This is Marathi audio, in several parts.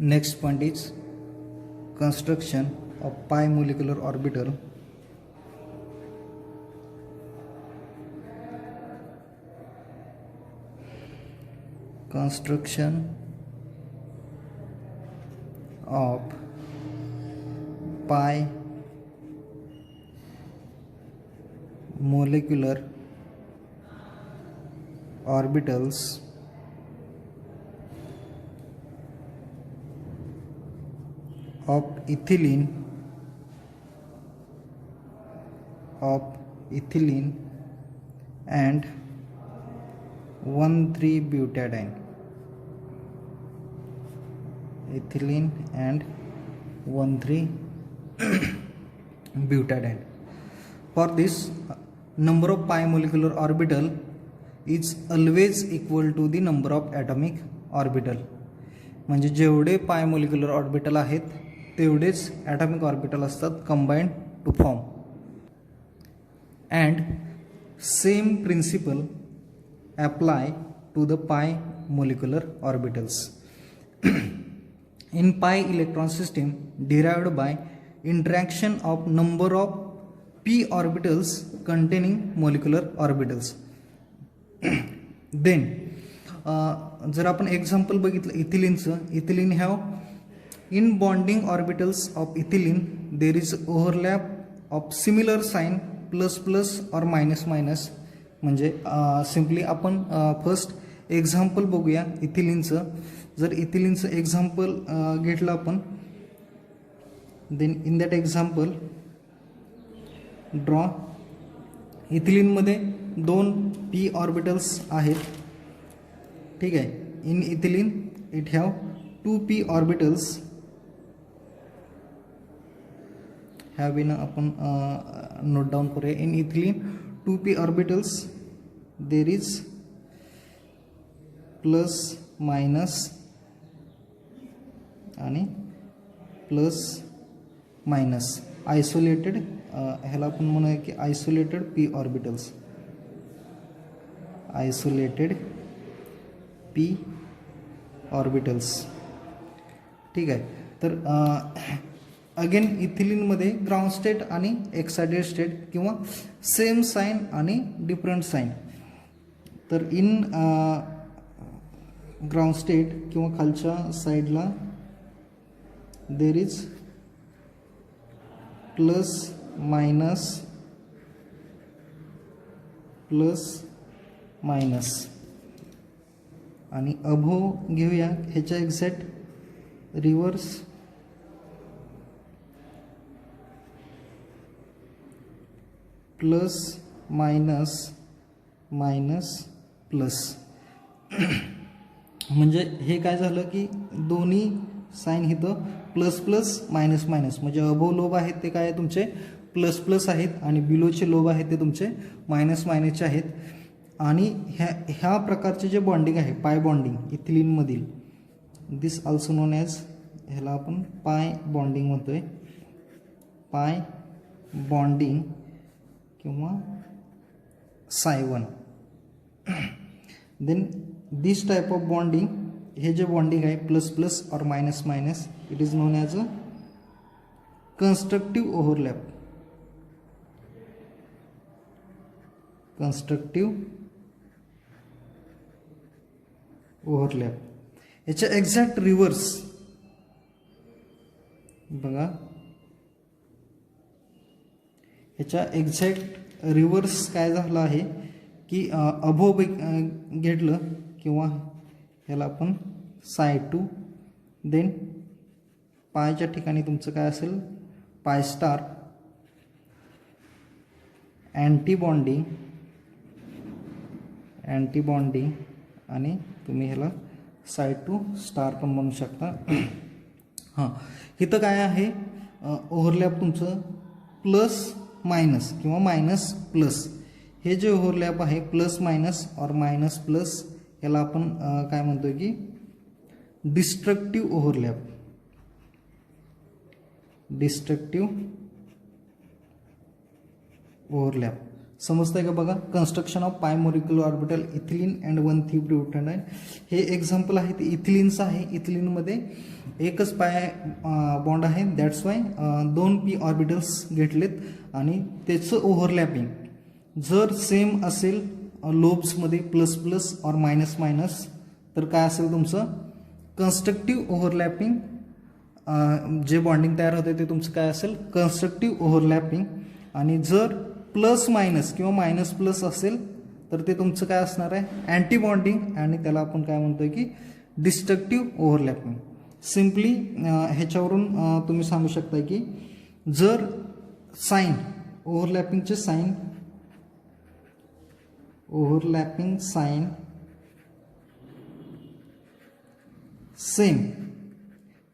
Next point is construction of pi molecular orbital. Construction of pi molecular orbitals of ethylene and 1,3-butadiene. Ethylene and 1,3-butadiene. For this, number of pi molecular orbital is always equal to the number of atomic orbital. म्हणजे जेवढे पाय मोलिक्युलर ऑर्बिटल आहेत तेवढेच ॲटॉमिक ऑर्बिटल असतात combined to form. And same principle apply to the pi molecular orbitals in pi electron system derived by interaction of number of p orbitals containing molecular orbitals. Then जर आपण एक्झाम्पल बघितलं इथिलीनचं, ethylene have in bonding orbitals of ethylene there is overlap of similar sign plus plus or minus minus. म्हणजे सिम्पली आपण फर्स्ट एक्झाम्पल बघूया इथिलीनचं. जर इथिलीनचं एक्झाम्पल घेतलं आपण, then in that example draw. इथिलीनमध्ये 2 p ऑर्बिटल्स आहेत, ठीक आहे. In ethylene it have 2 p orbitals have in, आपण नोट डाऊन करूया. In ethylene 2 p orbitals there is plus minus आणि प्लस मायनस आयसोलेटेड, ह्याला आपण म्हणूया की isolated p orbitals, isolated p orbitals, ठीक आहे. तर अगेन इथिलीनमध्ये ग्राउंड स्टेट आणि एक्साइटेड स्टेट किंवा सेम साइन आणि डिफरंट साइन. तर इन ग्राउंड स्टेट किंवा खालच्या साईडला there is plus minus plus minus. आणि अभो घेऊया, ह्याच्या exact reverse plus minus minus plus. म्हणजे हे काय झालं की दोन्ही साइन इथं प्लस प्लस मायनस मायनस, म्हणजे अबोव लोब आहेत ते काय तुमचे प्लस प्लस आहेत आणि बिलोचे लोब आहेत ते तुमचे मायनस मायनसचे आहेत. आणि ह्या प्रकारचे जे बॉन्डिंग आहे पाय बॉन्डिंग इथिलीनमधील, दिस ऑल्सो नोन ॲज, ह्याला आपण पाय बॉन्डिंग म्हणतोय, पाय बॉन्डिंग किंवा psi one. Then this type of bonding, हे जे बॉन्डिंग आहे plus plus or minus minus, it is known as a constructive overlap. Constructive overlap. याच्या एक्झॅक्ट रिव्हर्स बघा, ह्याच्या एक्झॅक्ट रिव्हर्स काय झालं आहे की अभो घेतलं किंवा ह्याला आपण साय2, देन पायच्या ठिकाणी तुमचं काय असेल पाय स्टार, अँटी बॉन्डिंग आणि तुम्ही ह्याला साय2 स्टार पण म्हणू शकता. हां, इथं काय आहे ओव्हरलॅप तुमचं प्लस मायनस किंवा मायनस प्लस. हे जे ओव्हरलॅप आहे plus minus or minus plus, याला आपण काय म्हणतोय की डिस्ट्रक्टिव्ह ओव्हरलॅप. Destructive overlap. समजतंय का बघा. कन्स्ट्रक्शन ऑफ पाय मॉलिक्युलर ऑर्बिटल इथिलीन अँड 1,3 ब्युटॅडाईन. हे एक्झाम्पल आहे ते इथिलीनचं आहे. इथिलीनमध्ये एकच पाय बॉन्ड आहे, दॅट्स वाय 2 p ऑर्बिटल्स घेतलेत आणि त्याचं ओव्हरलॅपिंग जर सेम असेल लोब्समध्ये plus plus or minus minus तर काय असेल तुमचं कन्स्ट्रक्टिव्ह ओव्हरलॅपिंग. जे बॉन्डिंग तयार होते ते तुमचं काय असेल कन्स्ट्रक्टिव्ह ओव्हरलॅपिंग. आणि जर प्लस मायनस किंवा मायनस प्लस असेल तर ते तुमचं काय असणार आहे अँटी बॉन्डिंग आणि त्याला आपण काय म्हणतोय की डिस्ट्रक्टिव्ह ओव्हरलॅपिंग. सिम्पली ह्याच्यावरून तुम्ही सांगू शकता की जर साईन ओव्हरलॅपिंगचे साईन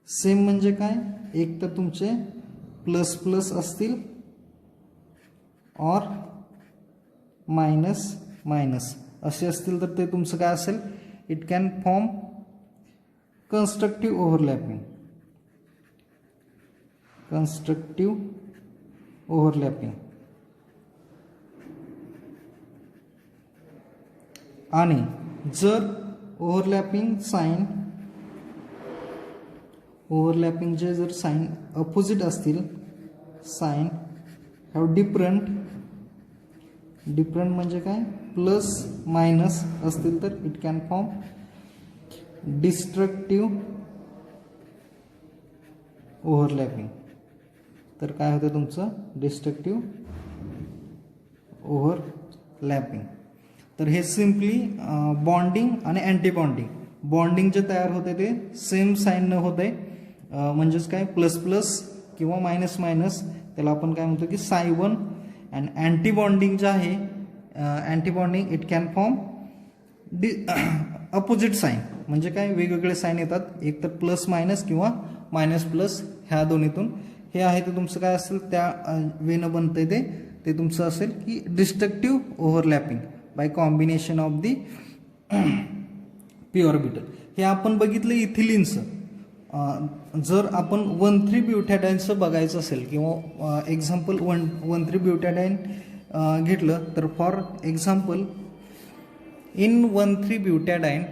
सेम म्हणजे काय एक तर तुमचे प्लस प्लस असतील और मायनस मायनस असे असतील तर ते तुमचं काय असेल it can form constructive overlapping. आणि जर ओव्हरलॅपिंगचे जर साईन अपोजिट असतील, साईन हॅव डिफरंट म्हणजे काय प्लस मायनस असतील तर it can form destructive overlapping. तर काय होतं तुमचं डिस्ट्रक्टिव्ह ओव्हरलॅपिंग. तर हे सिम्पली बॉन्डिंग आणि अँटी बॉन्डिंग जे तयार होते ते सेम साईन न होते, म्हणजेच काय प्लस प्लस किंवा मायनस मायनस त्याला आपण काय म्हणतो की साय1. अँड अँटी बॉन्डिंग जे आहे anti bonding it can form opposite sign. म्हणजे काय वेगवेगळे साईन येतात, एक तर प्लस मायनस किंवा मायनस प्लस ह्या दोन्हीतून. हे आहे ते तुमचं काय असेल त्या वेनं बनतंय ते तुमचं असेल की destructive overlapping bye combination of the p orbital. हे आपण बघितलं इथिलीनचं. जर आपण 1,3 ब्युटॅडाईनचं बघायचं असेल किंवा एक्झाम्पल 1,3 ब्युटॅडाईन घेतलं तर फॉर एक्झाम्पल इन 1,3 ब्युटॅडाईन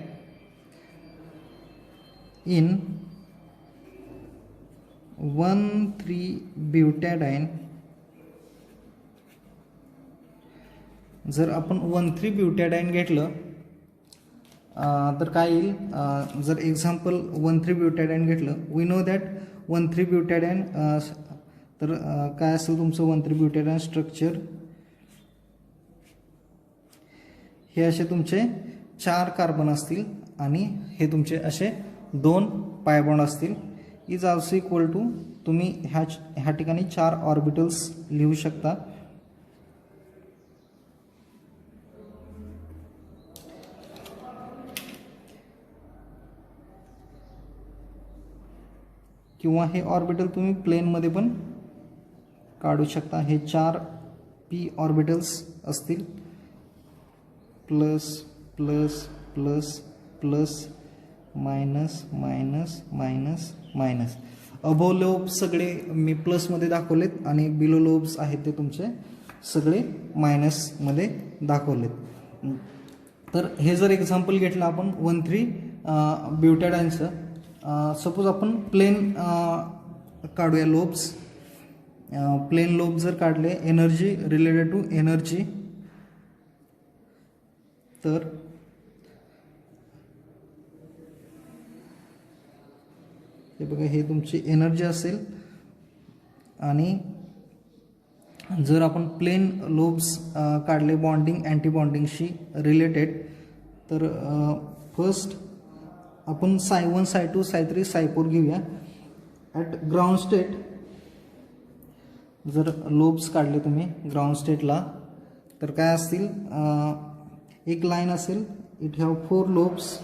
जर आपण 1,3 ब्युटॅडाईन घेतलं तर काय येईल. जर एक्झाम्पल 1,3 ब्युटॅडाईन घेतलं वी नो दॅट 1,3 ब्युटॅडाईन तर काय असेल तुमचं 1,3 ब्युटॅडाईन स्ट्रक्चर. हे असे तुमचे 4 कार्बन असतील आणि हे तुमचे असे 2 पाय बॉन्ड असतील. इज ऑल्सो इक्वल टू तुम्ही ह्या ठिकाणी 4 ऑर्बिटल्स लिहू शकता. किंवा हे ऑर्बिटल तुम्ही प्लेनमध्ये पण काढू शकता. हे 4 p ऑर्बिटल्स असतील plus plus plus plus minus minus minus minus. Above lobes सगळे मी प्लसमध्ये दाखवलेत आणि बिलो लोब्स आहेत ते तुमचे सगळे मायनसमध्ये दाखवलेत. तर हे जर एक्झाम्पल घेतलं आपण 1,3 ब्युटॅडाईनचं, सपोज आपण प्लेन काढूया लोब्स. प्लेन लोब जर काढले एनर्जी रिलेटेड टू एनर्जी तर हे बघा हे तुमची एनर्जी असेल. आणि जर आपण प्लेन लोब्स काढले बॉन्डिंग अँटी बॉन्डिंगशी रिलेटेड तर फर्स्ट आपण साय1 साय2 साय3 साय4 घेऊया. ॲट ग्राउंड स्टेट जर लोब्स काढले तुम्ही ग्राउंड स्टेटला तर काय असतील एक लाईन असेल it have 4 lobes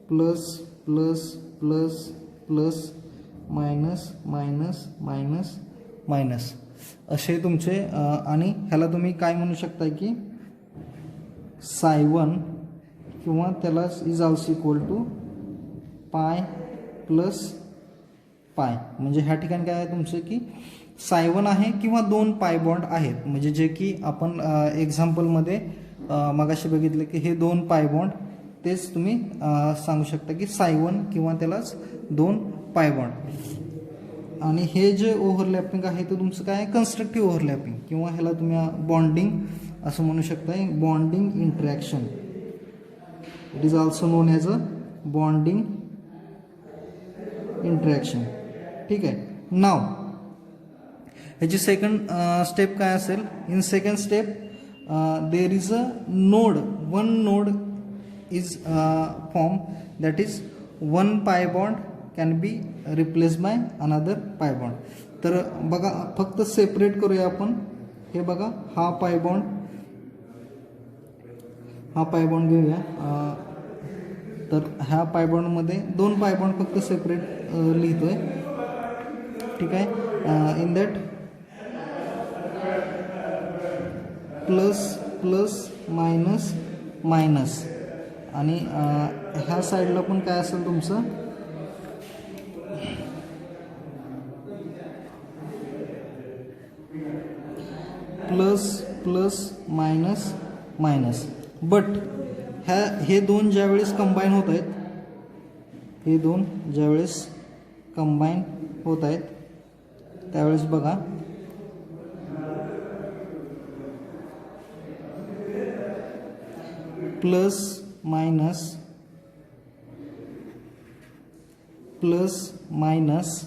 plus plus plus plus minus minus minus minus असे तुमचे. आणि ह्याला तुम्ही काय म्हणू शकता की साय1 किंवा त्याला इज ऑल्सो इक्वल टू पाय प्लस पाय. म्हणजे ह्या ठिकाणी काय आहे तुमचं की साय1 आहे किंवा 2 पाय बॉन्ड आहेत. म्हणजे जे की आपण एक्झाम्पलमध्ये मगाशी बघितले की हे 2 पाय बॉन्ड, तेच तुम्ही सांगू शकता की साय1 किंवा त्यालाच 2 पाय बॉन्ड. आणि हे जे ओव्हरलॅपिंग आहे ते तुमचं काय आहे, कन्स्ट्रक्टिव्ह ओव्हरलॅपिंग किंवा ह्याला तुम्ही बॉन्डिंग असं म्हणू शकता. Bonding interaction, it is also known as a bonding interaction. ठीक आहे. नाव ह्याची सेकंड स्टेप काय असेल. In second step there is a node, one node is form, that is one pi bond can be replace by another pi bond. तर बघा फक्त सेपरेट करूया आपण. हे बघा हा पाय बॉन्ड, हा पाय बॉन्ड घेऊया. तर ह्या पाय बॉन्डमध्ये 2 पाय बॉन्ड फक्त सेपरेट लिहितोय. ठीक आहे. In that plus plus minus minus, आणि ह्या साईडला पण काय असेल तुमचं plus plus minus minus. But हे दोन ज्यावेळेस कंबाईन होत आहेत, हे दोन ज्यावेळेस कंबाईन होत आहेत त्यावेळेस बघा प्लस मायनस प्लस मायनस,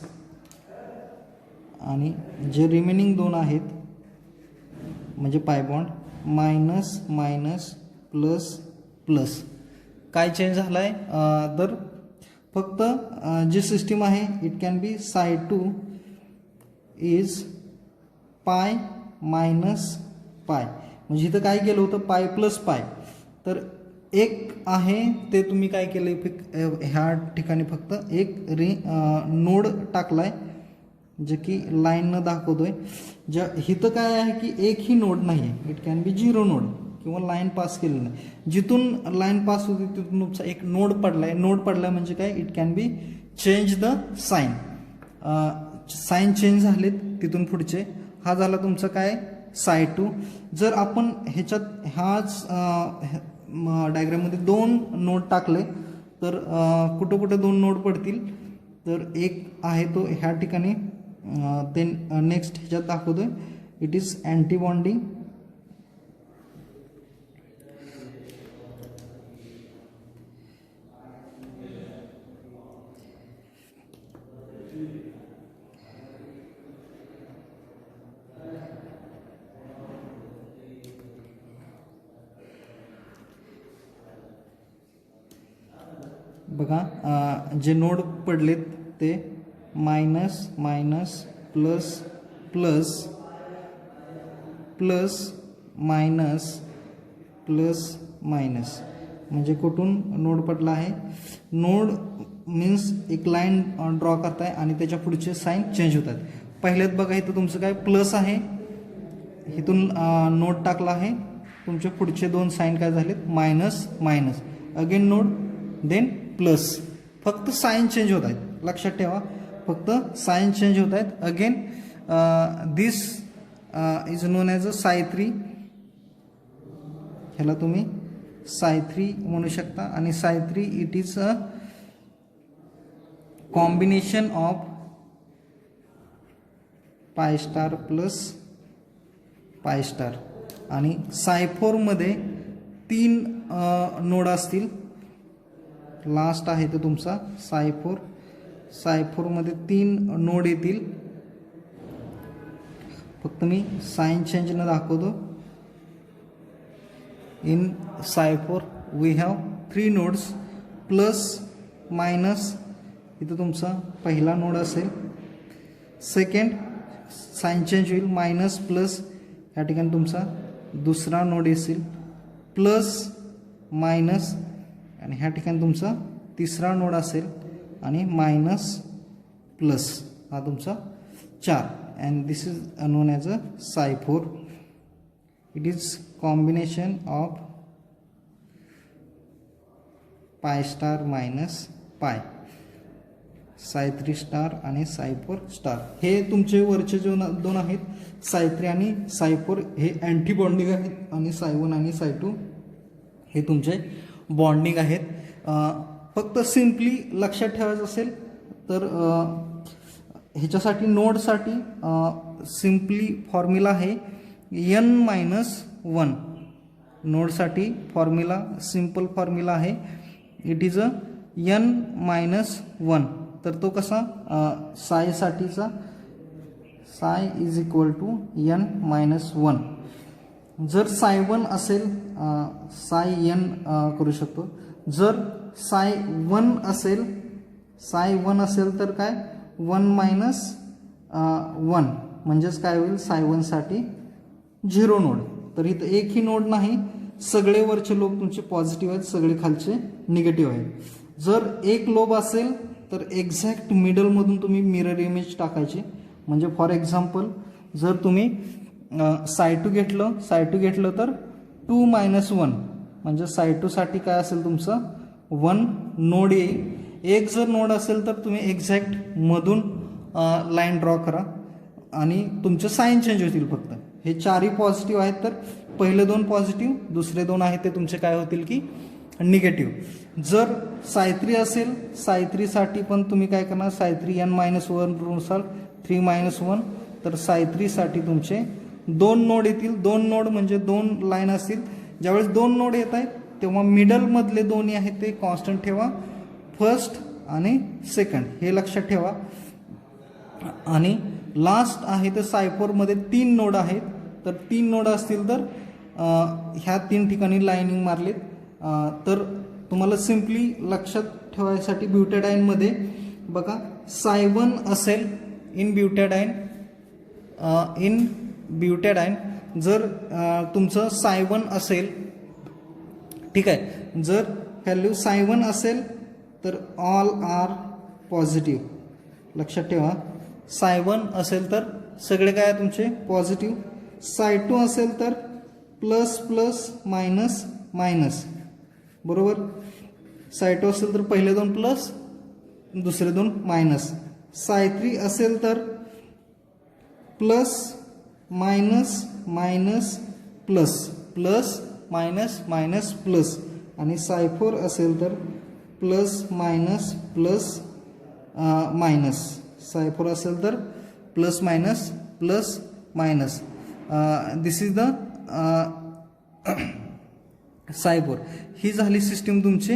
आणि जे रिमेनिंग 2 आहेत म्हणजे pi bond minus minus plus plus. काय चेंज झाला आहे. तर फक्त जी सिस्टीम आहे it can be psi two is pi minus pi. म्हणजे इथं काय केलं होतं पाय प्लस पाय, तर एक आहे ते तुम्ही काय केलं ह्या ठिकाणी फक्त एक नोड टाकलाय जे की लाईननं दाखवतोय. इथं काय आहे की एकही नोड नाही आहे, इट कॅन बी 0 नोड किंवा लाईन पास केलेलं नाही. जिथून लाईन पास होती तिथून तुमचा एक नोड पडलाय. नोड पडलाय म्हणजे काय, it can be change the sign. Sign change झालेत तिथून पुढचे. हा झाला तुमचा काय साय2. जर आपण ह्याच्यात ह्याच डायग्राममध्ये 2 नोड टाकले तर कुठं कुठं 2 नोड पडतील. तर एक आहे तो ह्या ठिकाणी ते नेक्स्ट ह्याच्यात दाखवतोय, इट इज अँटी बॉन्डिंग. बघा जे नोड पडलेत ते minus minus plus plus plus minus plus minus. म्हणजे कुठून नोड पडला आहे. नोड मीन्स एक लाईन ड्रॉ करताय आणि त्याच्या पुढचे साईन चेंज होतात. पहिल्यात बघा इथं तुमचं काय प्लस आहे, इथून नोड टाकला आहे, तुमचे पुढचे 2 साईन काय झालेत minus minus, again node then plus. फक्त साईन चेंज होत आहेत. लक्षात ठेवा फक्त साईन चेंज होत आहेत. Again this is known as a साय3. ह्याला तुम्ही साय3 म्हणू शकता. आणि साय3 it is a combination of pi star plus pi star. आणि साय4 मध्ये 3 नोड असतील. लास्ट आहे तो तुमचा साय4. साय4 मध्ये 3 नोड येतील. फक्त मी साइन चेंज न दाखवतो. इन साय4 we have 3 nodes plus minus. इथं तुमचा पहिला नोड असेल. सेकंड साइन चेंज होईल मायनस प्लस, या ठिकाणी तुमचा दुसरा नोड असेल प्लस मायनस, आणि ह्या ठिकाणी तुमचा तिसरा नोड असेल आणि मायनस प्लस. हा तुमचा 4. And this is known as a साय4. It is combination of pi star minus pi. साय3 स्टार आणि साय4 स्टार हे तुमचे वरचे जे दोन आहेत साय3 आणि साय4 हे अँटी बॉन्डिंग आहेत आणि साय1 आणि साय2 हे तुमचे बॉन्डिंग आहेत. फक्त सिम्पली लक्षात ठेवायचं असेल तर ह्याच्यासाठी नोडसाठी सिम्पली फॉर्म्युला आहे n-1. नोडसाठी फॉर्म्युला सिंपल फॉर्म्युला आहे इट इज n-1. तर तो कसा सायसाठीचा साय इज इक्वल टू n-1. जर साय1 असेल साय n करू शकतो. जर साय1 असेल तर काय 1-1 म्हणजेच काय होईल साय1 साठी 0 नोड. तर इथं एकही नोड नाही, सगळे वरचे लोब तुमचे पॉझिटिव्ह आहेत, सगळे खालचे निगेटिव्ह आहेत. जर एक लोब असेल तर एक्झॅक्ट मिडलमधून तुम्ही मिरर इमेज टाकायची. म्हणजे फॉर एक्झाम्पल जर तुम्ही साय2 घेतलं तर 2-1 म्हणजे साय2 साठी काय असेल तुमचं 1 नोड येईल. एक जर नोड असेल तर तुम्ही एक्झॅक्ट मधून लाईन ड्रॉ करा आणि तुमचे साईन चेंज होतील. फक्त हे चारही पॉझिटिव्ह आहेत तर पहिले दोन पॉझिटिव्ह, दुसरे दोन आहेत ते तुमचे काय होतील की निगेटिव्ह. जर साय3 असेल साय3 साठी पण तुम्ही काय करणार साय3 n-1 नुसार 3-1 तर साय3 साठी तुमचे 2 नोड येतील. 2 नोड म्हणजे 2 लाईन असतील. ज्यावेळेस 2 नोड येत आहेत तेव्हा मिडल मधले दोन्ही आहेत ते कॉन्स्टंट ठेवा, फर्स्ट आणि सेकंड हे लक्षात ठेवा. आणि लास्ट आहे तर साय4 मध्ये 3 नोड आहेत. तर 3 नोड असतील तर ह्या 3 ठिकाणी लाईनिंग मारलीत. तर तुम्हाला सिम्पली लक्षात ठेवायसाठी ब्युटॅडाईन मध्ये बघा साय1 असेल इन ब्युटॅडाईन जर तुमचं साय1 असेल ठीक आहे. जर व्हॅल्यू साय1 असेल तर ऑल आर पॉझिटिव्ह. लक्षात ठेवा साय1 असेल तर सगळे काय तुमचे पॉझिटिव्ह. साय2 असेल तर प्लस प्लस मायनस मायनस बरोबर. साय2 असेल तर पहिले दोन प्लस दुसरे दोन मायनस. साय3 असेल तर plus minus minus plus plus minus minus plus. आणि साय4 असेल तर प्लस मायनस प्लस मायनस. साय4 असेल तर plus minus plus minus. This is the साय4. ही झाली सिस्टीम तुमची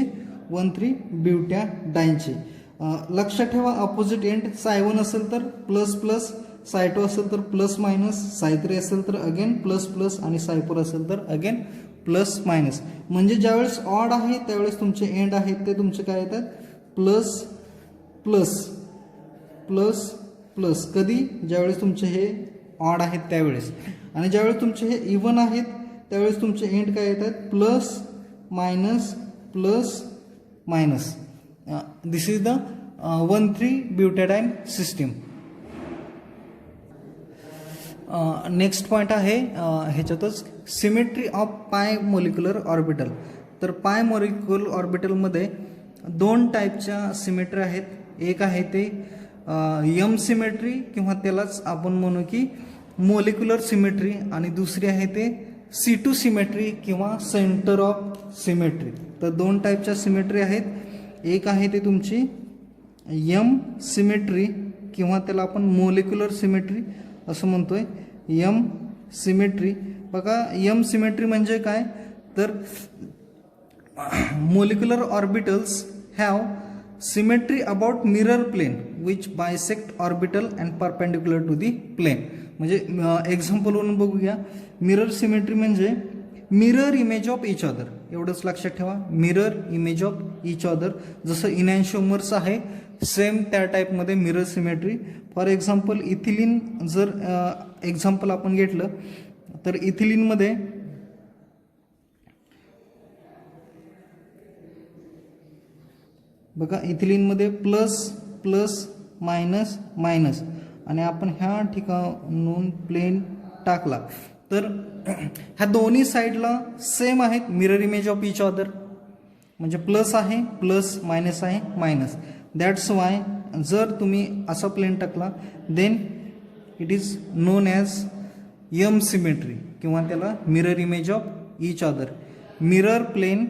1-3 ब्युटॅडाईनची. लक्षात ठेवा अपोजिट एंड साय1 असेल तर प्लस प्लस, साय2 असेल तर प्लस मायनस, साय3 असेल तर अगेन प्लस प्लस आणि साय4 असेल तर अगेन प्लस मायनस. म्हणजे ज्यावेळेस ऑड आहे त्यावेळेस तुमचे एंड आहेत ते तुमचे काय येतात प्लस प्लस प्लस प्लस. कधी ज्यावेळेस तुमचे हे ऑड आहेत त्यावेळेस. आणि ज्यावेळेस तुमचे हे इव्हन आहेत त्यावेळेस तुमचे एंड काय येतात plus minus plus minus. This is the 1-3 butadiene system. Next point आहे ह्याच्यातच symmetry of pi molecular orbital. तर पाय मोलिक्युलर ऑर्बिटलमध्ये 2 टाईपच्या सिमेट्री आहेत. एक आहे ते एम सिमेट्री किंवा त्यालाच आपण म्हणू की मोलिक्युलर सिमेट्री आणि दुसरी आहे ते C2 सिमेट्री किंवा सेंटर ऑफ सिमेट्री. तर 2 टाईपच्या सिमेट्री आहेत. एक आहे ते तुमची एम सिमेट्री किंवा त्याला आपण मोलिक्युलर सिमेट्री असं म्हणतोय. एम सिमेट्री बघा एम सिमेट्री म्हणजे काय तर molecular orbitals have symmetry about mirror plane which bisect orbital and perpendicular to the plane. म्हणजे एक्झाम्पलवरून बघूया. मिरर सिमेट्री म्हणजे mirror image of each other. एवढंच लक्षात ठेवा mirror image of each other. जसं इनॅन्शिओमर्स आहे सेम त्या टाईपमध्ये mirror symmetry. For example ethylene जर एक्झाम्पल आपण घेतलं तर इथिलीनमध्ये बघा इथिलीनमध्ये प्लस प्लस मायनस मायनस आणि आपण ह्या ठिकाणून प्लेन टाकला तर ह्या दोन्ही साईडला सेम आहेत mirror image of each other. म्हणजे प्लस आहे प्लस मायनस आहे मायनस. दॅट्स वाय जर तुम्ही असा प्लेन टाकला then it is known as M symmetry किंवा त्याला mirror image of each other. Mirror plane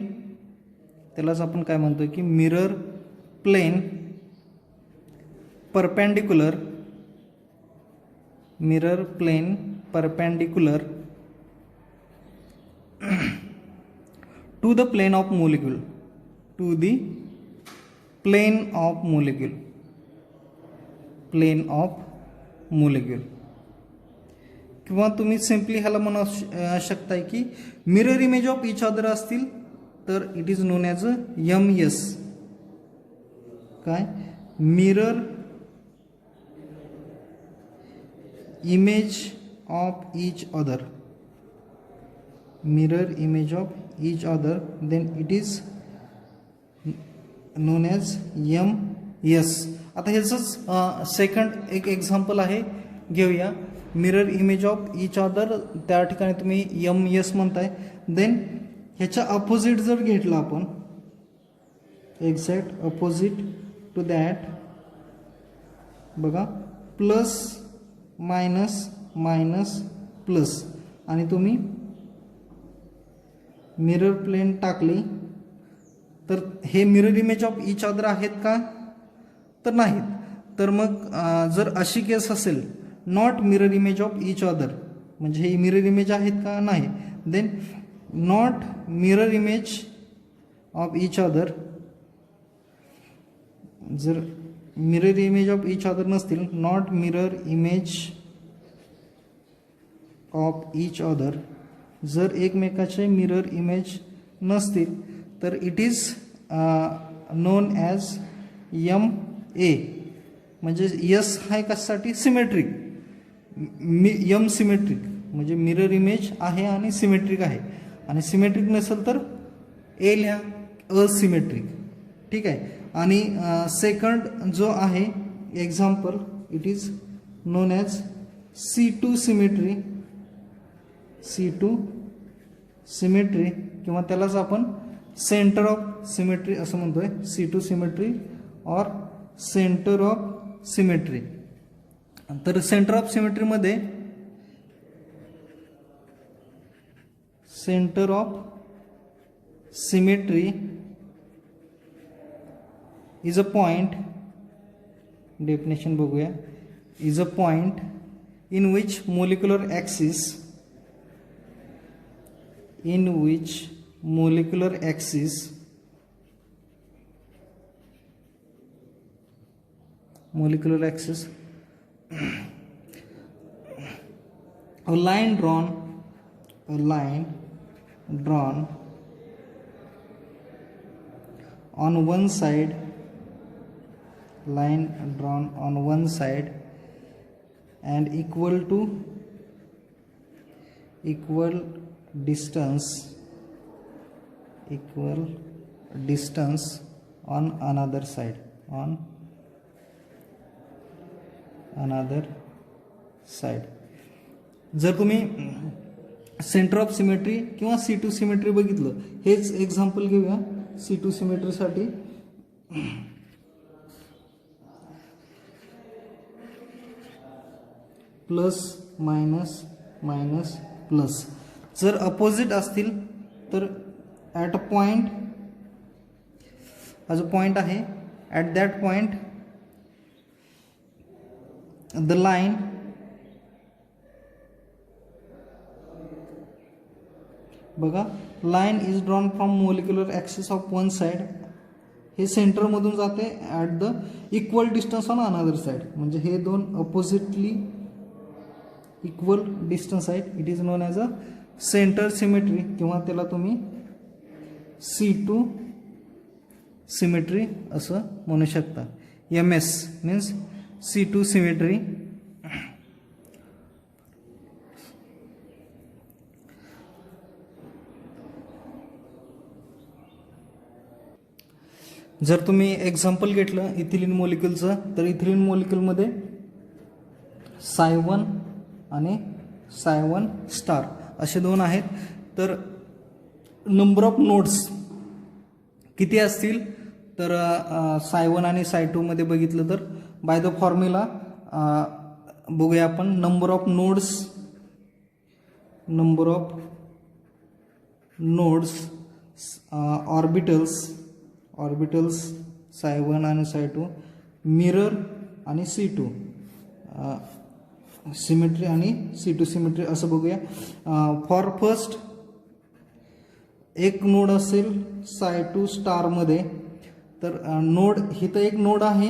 त्यालाच आपण काय म्हणतो की mirror plane perpendicular to the plane of molecule, plane of molecule. किंवा तुम्ही सिम्पली ह्याला म्हणू शकताय की mirror image of each other असतील तर it is known as a MS. काय mirror image of each other, then it is known as MS. आता ह्याचंच सेकंड एक एक्झाम्पल आहे, घेऊया. Mirror image of each other त्या ठिकाणी तुम्ही MS म्हणताय. देन ह्याच्या अपोजिट जर घेतला आपण, एक्झॅक्ट अपोजिट टू दॅट बघा, प्लस मायनस मायनस प्लस, आणि तुम्ही मिरर प्लेन टाकली तर हे mirror image of each other आहेत का, तर नाहीत. तर मग जर अशी केस असेल not mirror image of each other, म्हणजे हे मिरर इमेज आहेत का, नाही. Then not mirror image of each other, जर mirror image of each other नसतील, not mirror image of each other, जर एकमेकाचे मिरर इमेज नसतील तर it is known as MA. म्हणजे यस आहे कशासाठी, सिमेट्रिक. एम सिमेट्रिक म्हणजे मिरर इमेज आहे आणि सिमेट्रिक आहे, आणि सिमेट्रिक नसेल तर ए लिहा, असिमेट्रिक. ठीक आहे. आणि सेकंड जो आहे example, it is known as C2 symmetry, किंवा त्यालाच आपण सेंटर ऑफ सिमेट्री असं म्हणतोय. C2 symmetry or center of symmetry. तर सेंटर ऑफ सिमेट्रीमध्ये center of symmetry is a point, definition बघूया, is a point in which molecular axis a line drawn on one side, and equal distance on another side, जर तुम्ही सेंटर ऑफ सिमेट्री किंवा C2 सिमेट्री बघितलं, हेच एक्झाम्पल घेऊया. C2 सिमेट्रीसाठी प्लस मायनस मायनस प्लस, जर अपोजिट असतील तर ॲट अ पॉइंट, हा जो पॉइंट आहे, at that point the line बघा, line is drawn from molecular axis of one side, हे सेंटरमधून जाते at the equal distance on another side, म्हणजे हे दोन अपोजिटली इक्वल डिस्टन्स आहेत. It is known as a center symmetry, किंवा त्याला तुम्ही C2 सिमेट्री असं म्हणू शकता. MS means C2 symmetry. जर तुम्ही एक्झाम्पल घेतलं इथिलीन मॉलिक्युलचं, तर इथिलीन मॉलिक्युलमध्ये Psi1 आणि Psi1 स्टार असे दोन आहेत. तर नंबर ऑफ नोड्स किती असतील, तर Psi1 आणि Psi2 मध्ये बघितलं तर बाय द फॉर्म्युला बघूया आपण. Number of nodes orbitals psi1 आणि psi2, मिरर आणि C2 सिमेट्री आणि C2 सिमेट्री असं बघूया. फॉर फर्स्ट एक नोड असेल psi2 स्टार मध्ये, तर नोड इथं एक नोड आहे,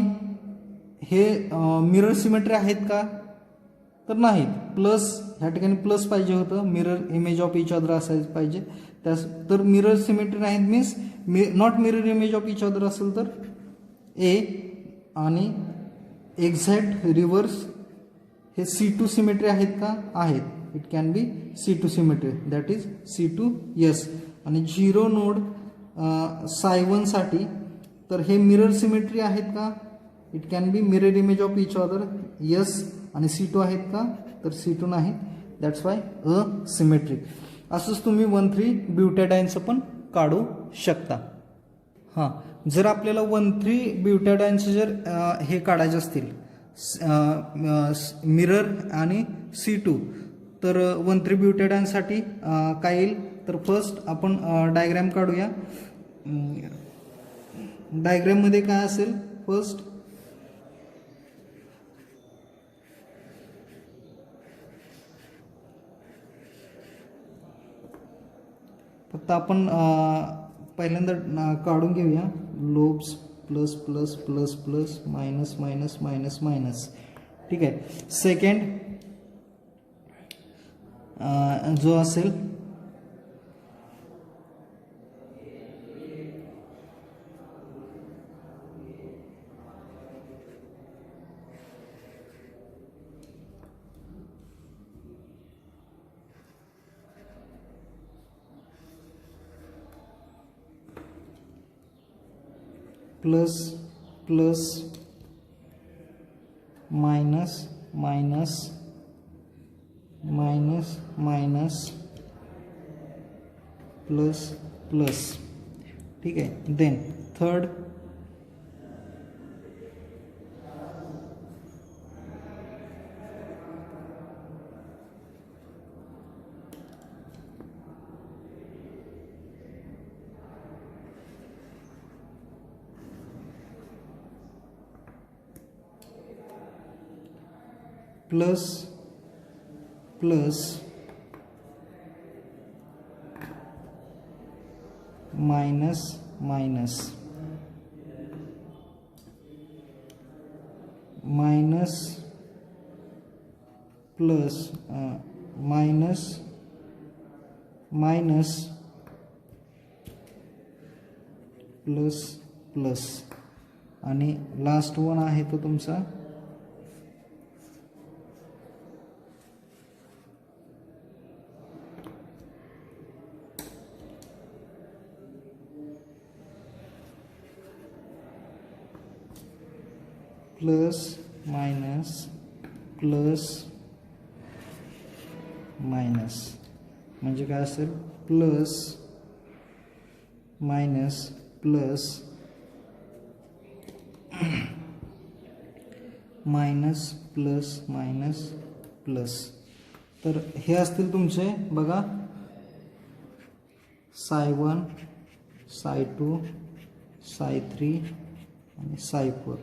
हे मिरर सिमेट्री आहेत का, तर नाहीत. प्लस ह्या ठिकाणी प्लस पाहिजे होतं, mirror image of each other असायला पाहिजे. त्यास तर मिरर सिमेट्री नाहीत means not mirror image of each other असेल तर ए, आणि एक्झॅक्ट रिव्हर्स हे C2 सिमेट्री आहेत का, आहेत. It can B C2 symmetry, that is C2 yes. आणि 0 नोड psi1 साठी, तर हे मिरर सिमेट्री आहेत का, it can B mirror image of each other yes. आणि C2 आहेत का, तर C2 नाहीत, दॅट्स वाय सिमेट्रिक. असंच तुम्ही 1,3 ब्युटॅडाईनचं पण काढू शकता. हां, जर आपल्याला 1,3 ब्युटॅडाईनचे जर हे काढायचे असतील मिरर आणि C2, तर 1,3 ब्युटॅडाईनसाठी काय येईल, तर फर्स्ट आपण डायग्रॅम काढूया. डायग्रॅममध्ये काय असेल, फर्स्ट फक्त आपण पहिल्यांदा काढून घेऊया. Lobes plus plus plus plus minus minus minus minus. ठीक आहे. सेकंड जो असेल plus plus minus minus minus minus plus plus. ठीक आहे. Then third plus plus minus minus minus plus minus minus plus plus. आणि लास्ट वन आहे तो तुमचा प्लस मायनस प्लस मायनस. म्हणजे काय असेल, plus minus plus minus plus minus plus. तर हे असतील तुमचे बघा psi1 psi2 psi3 आणि psi4.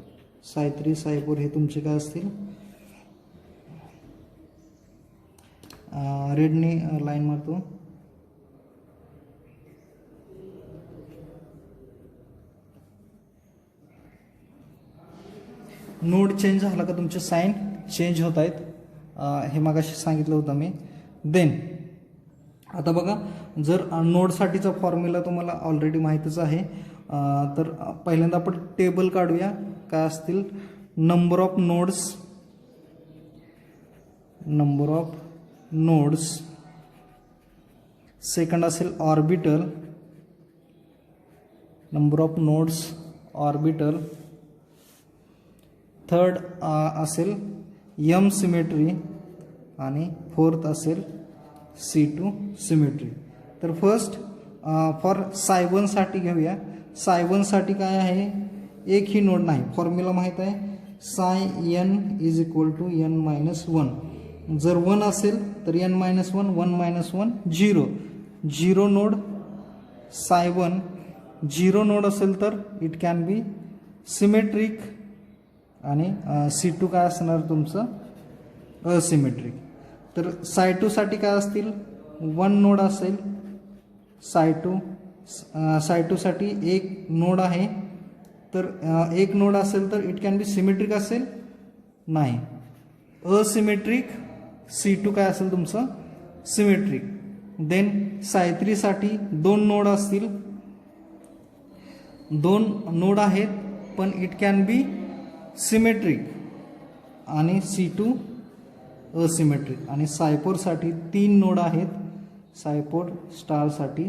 psi3 psi4 हे तुमचे काय असतील, रेडने लाईन मारतो. नोड चेंज झाला का तुमचे साइन चेंज होत आहेत, हे मगाशी सांगितलं होतं मी. देन आता बघा, जर नोडसाठीचा फॉर्म्युला तुम्हाला ऑलरेडी माहीतच आहे, तर पहिल्यांदा आपण टेबल काढूया. काय असतील, नंबर ऑफ नोड्स, सेकंड असेल orbital, number of nodes orbital. Third असेल M सिमेट्री आणि फोर्थ असेल C2 सिमेट्री. तर फर्स्ट फॉर psi1 साठी घेऊया. psi1 साठी काय आहे, एक ही नोड नाही, फॉर्म्युला माहीत आहे. Psi n is equal to n minus one. जर 1 असेल तर n minus one, 1 minus one 0. 0 node psi 1. 0 node असेल तर इट कॅन बी सिमेट्रिक आणि C2 काय असणार तुमचं असिमेट्रिक. तर साय 2 साठी काय असतील 1 नोड असेल साय 2. साय 2 साठी एक नोड आहे तर एक नोड असेल तर इट कॅन बी सिमेट्रिक असेल नाही. असिमेट्रिक C2 काय असेल तुमचं सिमेट्रिक. देन साय 3 साठी 2 नोड असतील. 2 नोड आहेत पण इट कॅन बी सिमेट्रिक आणि C2 असिमेट्रिक. आणि साय 4 साठी 3 नोड आहेत. साय 4 स्टार साठी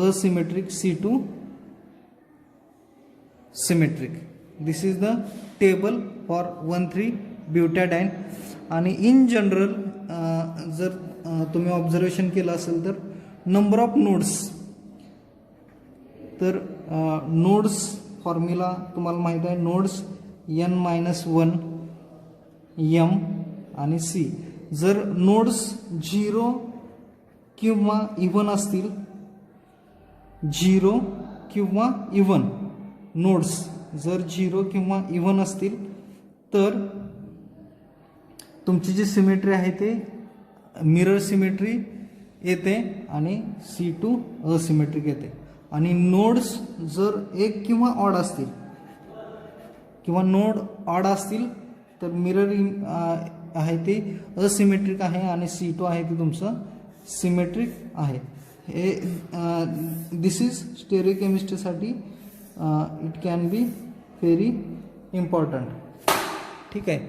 asymmetric, C2 symmetric. This is the table for one three butadiene. आणि इन जनरल जर तुम्ही ऑब्झर्वेशन केलं असेल तर नंबर ऑफ नोड्स, तर नोड्स फॉर्म्युला तुम्हाला माहित आहे. नोड्स n-1 m आणि C. जर नोड्स 0 किंवा इव्हन असतील, 0 किंवा इव्हन नोड्स जर 0 किंवा इव्हन असतील तर तुमची जी सिमेट्री आहे ते मिरर सिमेट्री येते आणि C2 असिमेट्रिक येते. आणि नोड्स जर एक किंवा ऑड असतील किंवा नोड ऑड असतील तर मिरर आहे ते असिमेट्रिक आहे आणि C2 आहे ते तुमचं सिमेट्रिक आहे. हे दिस इज स्टेरियोकेमिस्ट्रीसाठी it can be very important. ठीक आहे.